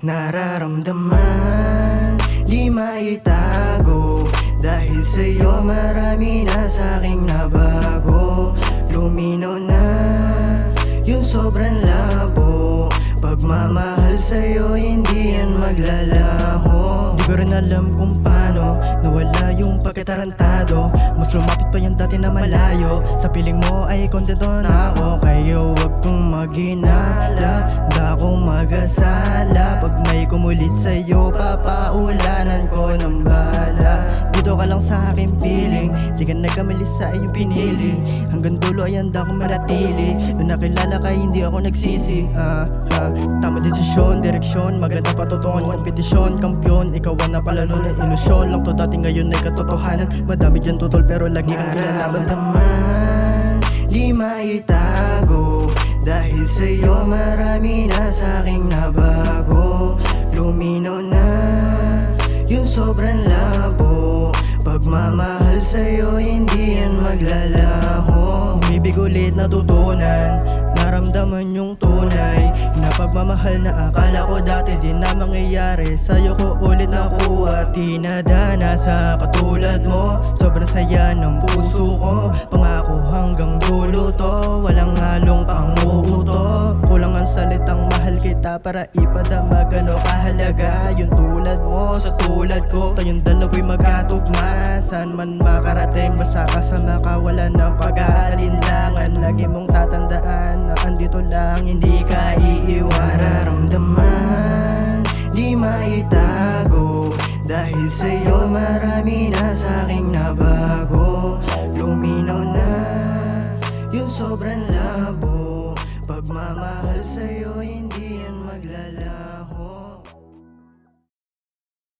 nararamdaman, di maitago. Dahil sa'yo marami na sa'king nabago. Luminaw na yung sobrang labo. Pagmamahal sa'yo hindi yan maglalaho. Di ko rin alam kung paano nawala yung pagkatarantado. Mas lumapit pa yung dati na malayo. Sa piling mo ay kontento na ako. Kaya wag kong maghinala, da akong mag-asala. Pag may kumulit sa'yo, papaulanan ko ng bala. Dito ka lang sa aking piling, di ka nagkamali sa iyong pinili. Hanggang dulo ay handa akong manatili. Nung nakilala ka hindi ako nagsisi. Tama desisyon, direksyon, maganda patutungan, kompetisyon, kampyon. Ikaw ang napala nun ng ilusyon lang to dati, ngayon ay katotohanan. Madami dyan tutol pero lagi kang kinalaban. Nararamdaman, di maitago. Dahil sa'yo marami na sa'king nabago. Luminaw na yung sobrang labo. Pagmamahal sa'yo hindi yan maglalaho. Umibig ulit natutunan, naramdaman yung tunay na pagmamahal na akala ko dati di na mangyayari. Sa'yo ko ulit nakuha, tinadana sa katulad mo. Sobrang saya ng puso ko, pangako hanggang dulo to. Walang halong panguuto, kulang ang salitang mahal kita para ipadama gano kahalaga yung tulad mo sa tulad ko. Tayong dalawa'y magkatugma, saan man makarating basta kasama ka, wala ng pag-aalinlangan. Lagi mong tatandaan na andito lang, hindi ka iiwan. Nararamdaman, di maitago. Dahil sa'yo marami na sa'king nabago. Luminaw na yung sobrang labo. Pagmamahal sa'yo hindi